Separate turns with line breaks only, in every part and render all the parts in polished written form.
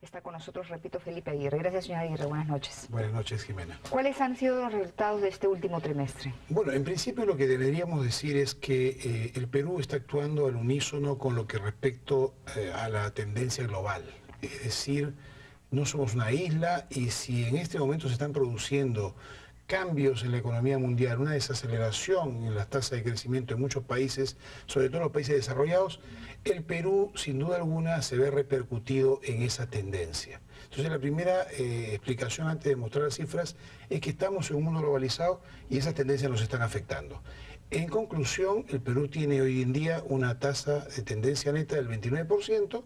Está con nosotros, repito, Felipe Aguirre. Gracias, señora Aguirre. Buenas noches.
Buenas noches, Jimena.
¿Cuáles han sido los resultados de este último trimestre?
Bueno, en principio lo que deberíamos decir es que el Perú está actuando al unísono con lo que respecto a la tendencia global. Es decir, no somos una isla y si en este momento se están produciendo cambios en la economía mundial, una desaceleración en las tasas de crecimiento en muchos países, sobre todo en los países desarrollados, el Perú sin duda alguna se ve repercutido en esa tendencia. Entonces la primera explicación antes de mostrar las cifras es que estamos en un mundo globalizado y esas tendencias nos están afectando. En conclusión, el Perú tiene hoy en día una tasa de tendencia neta del 29%,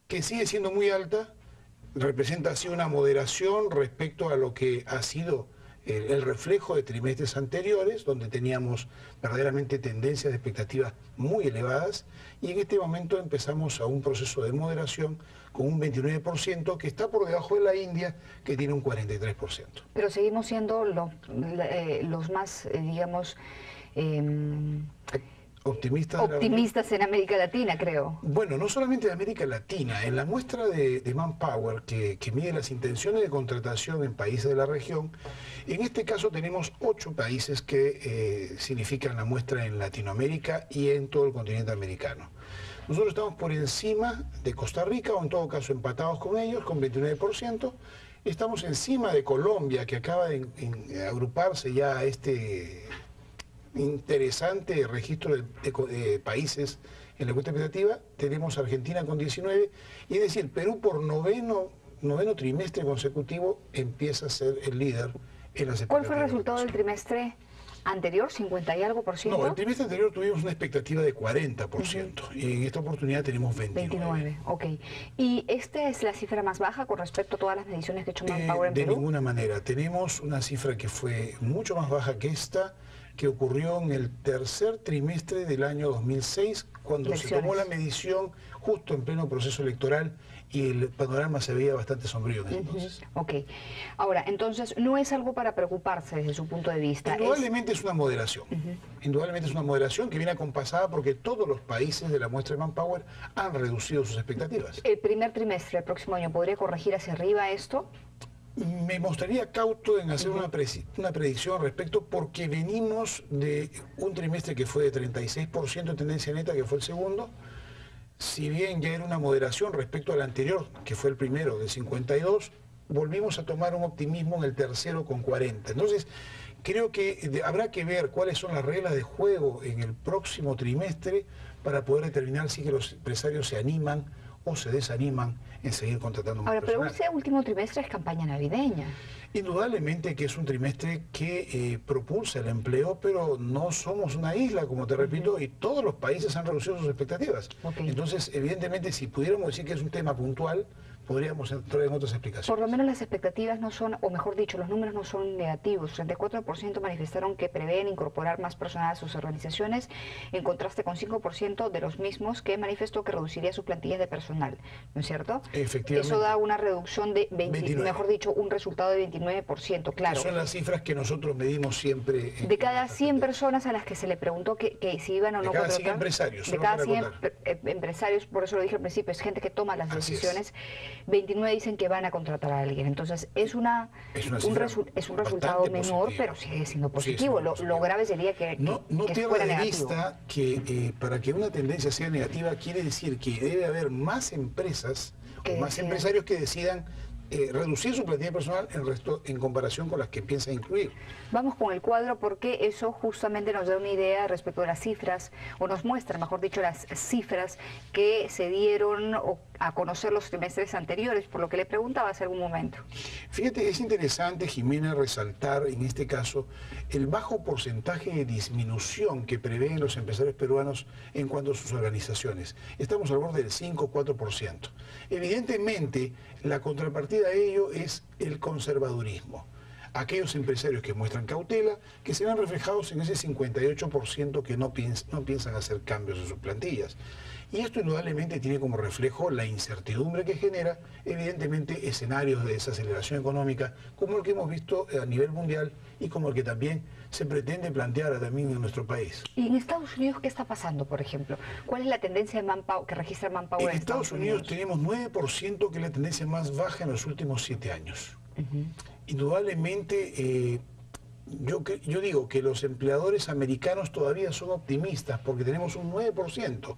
que sigue siendo muy alta, representa así una moderación respecto a lo que ha sido el reflejo de trimestres anteriores, donde teníamos verdaderamente tendencias de expectativas muy elevadas, y en este momento empezamos a un proceso de moderación con un 29%, que está por debajo de la India, que tiene un 43%.
Pero seguimos siendo los más, digamos... Optimistas en América Latina, creo.
Bueno, no solamente de América Latina. En la muestra de Manpower, que mide las intenciones de contratación en países de la región, en este caso tenemos 8 países que significan la muestra en Latinoamérica y en todo el continente americano. Nosotros estamos por encima de Costa Rica, o en todo caso empatados con ellos, con 29%. Estamos encima de Colombia, que acaba de agruparse ya a este interesante registro de países en la encuesta expectativa. Tenemos Argentina con 19, y es decir, Perú por noveno trimestre consecutivo empieza a ser el líder en las expectativas.
¿Cuál fue el resultado del trimestre anterior? ¿50 y algo por ciento?
No, el trimestre anterior tuvimos una expectativa de 40%, y en esta oportunidad tenemos 29.
Ok. ¿Y esta es la cifra más baja con respecto a todas las mediciones que ha hecho Manpower en Perú?
De ninguna manera. Tenemos una cifra que fue mucho más baja que esta, que ocurrió en el tercer trimestre del año 2006, cuando se tomó la medición justo en pleno proceso electoral y el panorama se veía bastante sombrío en ese entonces.
Ok. Ahora, entonces, no es algo para preocuparse desde su punto de vista.
Indudablemente es una moderación. Indudablemente es una moderación que viene acompasada porque todos los países de la muestra de Manpower han reducido sus expectativas.
¿El primer trimestre del próximo año podría corregir hacia arriba esto?
Me mostraría cauto en hacer una predicción al respecto, porque venimos de un trimestre que fue de 36% de tendencia neta, que fue el segundo. Si bien ya era una moderación respecto al anterior, que fue el primero, de 52, volvimos a tomar un optimismo en el tercero con 40. Entonces, creo que habrá que ver cuáles son las reglas de juego en el próximo trimestre para poder determinar si que los empresarios se animan o se desaniman en seguir contratando más personal.
Pero ese último trimestre es campaña navideña.
Indudablemente que es un trimestre que propulsa el empleo, pero no somos una isla, como te repito, y todos los países han reducido sus expectativas. Entonces, evidentemente, si pudiéramos decir que es un tema puntual, podríamos entrar en otras explicaciones.
Por lo menos las expectativas no son, o mejor dicho, los números no son negativos. 34% manifestaron que prevén incorporar más personal a sus organizaciones, en contraste con 5% de los mismos que manifestó que reduciría sus plantillas de personal, ¿no es cierto?
Efectivamente.
Eso da una reducción de 29. Mejor dicho, un resultado de 29%, claro.
Son las cifras que nosotros medimos siempre.
De cada 100 personas a las que se le preguntó que si iban o no
contratar. De cada 100 empresarios.
De cada 100 empresarios, por eso lo dije al principio, es gente que toma las decisiones. 29 dicen que van a contratar a alguien. Entonces es un resultado menor, pero sigue siendo positivo. Lo grave sería que
fuera de vista que para que una tendencia sea negativa quiere decir que debe haber más empresas o más empresarios que decidan reducir su plantilla personal en comparación con las que piensa incluir.
Vamos con el cuadro porque eso justamente nos da una idea respecto de las cifras, o nos muestra, mejor dicho, las cifras que se dieron a conocer los trimestres anteriores, por lo que le preguntaba hace algún momento.
Fíjate, es interesante, Jimena, resaltar en este caso el bajo porcentaje de disminución que prevén los empresarios peruanos en cuanto a sus organizaciones. Estamos al borde del 5 o 4%. Evidentemente, la contrapartida a ello es el conservadurismo. Aquellos empresarios que muestran cautela, que se ven reflejados en ese 58% que no piensan hacer cambios en sus plantillas. Y esto indudablemente tiene como reflejo la incertidumbre que genera, evidentemente, escenarios de desaceleración económica, como el que hemos visto a nivel mundial y como el que también se pretende plantear también en nuestro país.
¿Y en Estados Unidos qué está pasando, por ejemplo? ¿Cuál es la tendencia de Manpower, que registra Manpower
En Estados Unidos tenemos 9%, que es la tendencia más baja en los últimos 7 años. Indudablemente, yo digo que los empleadores americanos todavía son optimistas porque tenemos un 9%.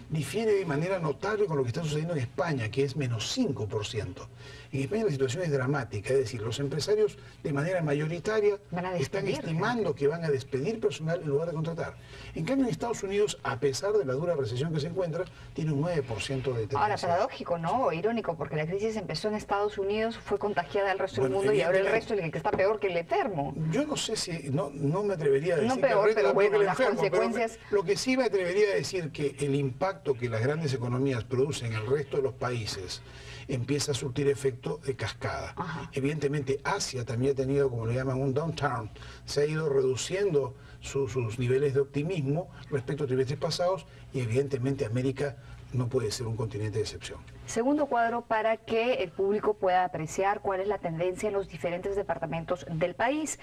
Difiere de manera notable con lo que está sucediendo en España, que es menos 5%. En España la situación es dramática, es decir, los empresarios de manera mayoritaria están estimando que van a despedir personal en lugar de contratar. En cambio en Estados Unidos, a pesar de la dura recesión que se encuentra, tiene un 9% de tendencia.
Ahora, paradójico, ¿no? Irónico, porque la crisis empezó en Estados Unidos, fue contagiada al resto del mundo y ahora el resto es el que está peor que el enfermo.
Yo no sé si, no me atrevería a decir
no peor, pero bueno, las
enfermo,
consecuencias...
Pero lo que sí me atrevería a decir que el impacto que las grandes economías producen en el resto de los países empieza a surtir efecto de cascada. Evidentemente Asia también ha tenido, como le llaman, un downturn, se ha ido reduciendo sus niveles de optimismo respecto a trimestres pasados y evidentemente América no puede ser un continente de excepción.
Segundo cuadro, para que el público pueda apreciar cuál es la tendencia en los diferentes departamentos del país.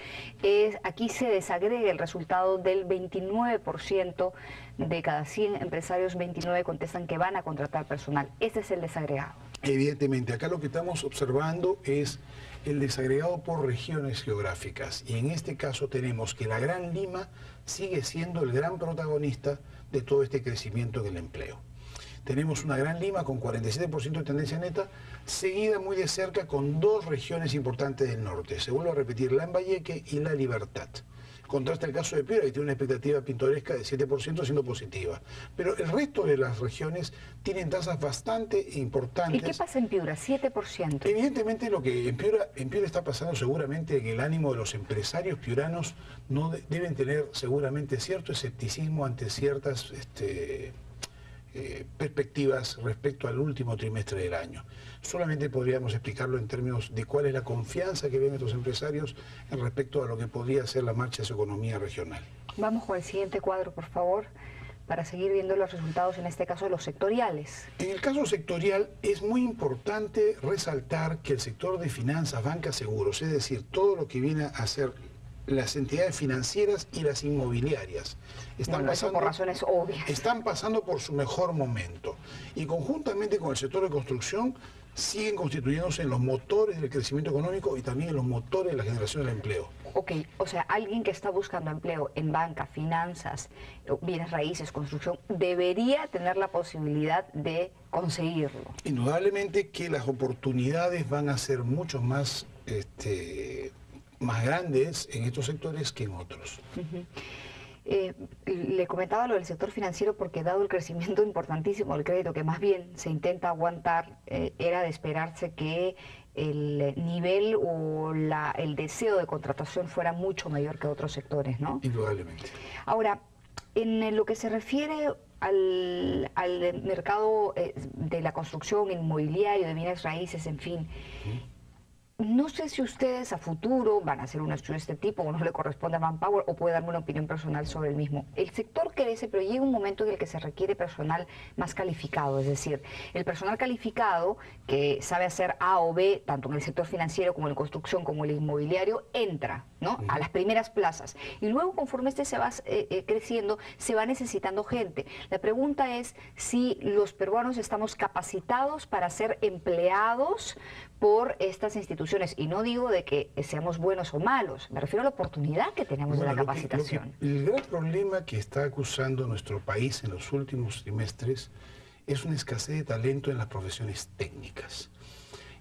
Aquí se desagrega el resultado del 29% de cada 100 empresarios, 29 contestan que van a contratar personal. Este es el desagregado.
Evidentemente, acá lo que estamos observando es el desagregado por regiones geográficas. Y en este caso tenemos que la Gran Lima sigue siendo el gran protagonista de todo este crecimiento del empleo. Tenemos una Gran Lima con 47% de tendencia neta, seguida muy de cerca con dos regiones importantes del norte. Se vuelve a repetir, Lambayeque y La Libertad. Contrasta el caso de Piura, que tiene una expectativa pintoresca de 7% siendo positiva. Pero el resto de las regiones tienen tasas bastante importantes.
¿Y qué pasa en Piura? 7%.
Evidentemente lo que en Piura está pasando seguramente en el ánimo de los empresarios piuranos no deben tener seguramente cierto escepticismo ante ciertas perspectivas respecto al último trimestre del año. Solamente podríamos explicarlo en términos de cuál es la confianza que ven estos empresarios en respecto a lo que podría ser la marcha de su economía regional.
Vamos con el siguiente cuadro, por favor, para seguir viendo los resultados, en este caso de los sectoriales.
En el caso sectorial es muy importante resaltar que el sector de finanzas, bancas, seguros, es decir, todo lo que viene a ser las entidades financieras y las inmobiliarias
eso por razones obvias.
Están pasando por su mejor momento y conjuntamente con el sector de construcción siguen constituyéndose en los motores del crecimiento económico y también en los motores de la generación del empleo.
Ok, o sea, alguien que está buscando empleo en banca, finanzas, bienes raíces, construcción, debería tener la posibilidad de conseguirlo.
Indudablemente que las oportunidades van a ser mucho más más grandes en estos sectores que en otros.
Le comentaba lo del sector financiero porque dado el crecimiento importantísimo del crédito, que más bien se intenta aguantar, era de esperarse que el nivel o el deseo de contratación fuera mucho mayor que otros sectores, ¿no?
Indudablemente.
Ahora, en lo que se refiere al mercado de la construcción, inmobiliario, de bienes raíces, en fin, no sé si ustedes a futuro van a hacer un estudio de este tipo o no le corresponde a Manpower o puede darme una opinión personal sobre el mismo. El sector crece, pero llega un momento en el que se requiere personal más calificado, es decir, el personal calificado que sabe hacer A o B, tanto en el sector financiero como en la construcción como en el inmobiliario, entra, ¿no?, a las primeras plazas. Y luego, conforme se va creciendo, se va necesitando gente. La pregunta es si los peruanos estamos capacitados para ser empleados por estas instituciones. Y no digo de que seamos buenos o malos, me refiero a la oportunidad que tenemos de la capacitación.
El gran problema que está acusando nuestro país en los últimos trimestres es una escasez de talento en las profesiones técnicas.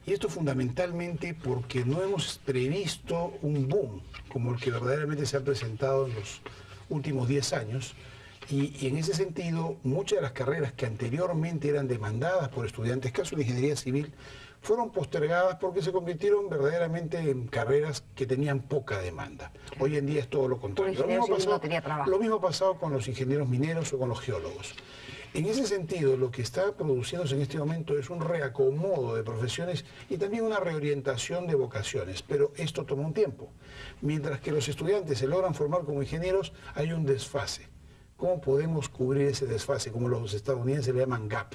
Y esto fundamentalmente porque no hemos previsto un boom como el que verdaderamente se ha presentado en los últimos 10 años. Y en ese sentido, muchas de las carreras que anteriormente eran demandadas por estudiantes, caso de ingeniería civil, fueron postergadas porque se convirtieron verdaderamente en carreras que tenían poca demanda. Hoy en día es todo lo contrario. Lo mismo ha pasado con los ingenieros mineros o con los geólogos. En ese sentido, lo que está produciéndose en este momento es un reacomodo de profesiones y también una reorientación de vocaciones, pero esto toma un tiempo. Mientras que los estudiantes se logran formar como ingenieros, hay un desfase. ¿Cómo podemos cubrir ese desfase, como los estadounidenses le llaman gap?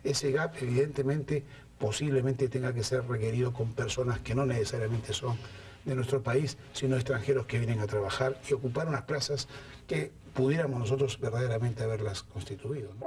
Ese gap evidentemente posiblemente tenga que ser requerido con personas que no necesariamente son de nuestro país, sino extranjeros que vienen a trabajar y ocupar unas plazas que pudiéramos nosotros verdaderamente haberlas constituido, ¿no?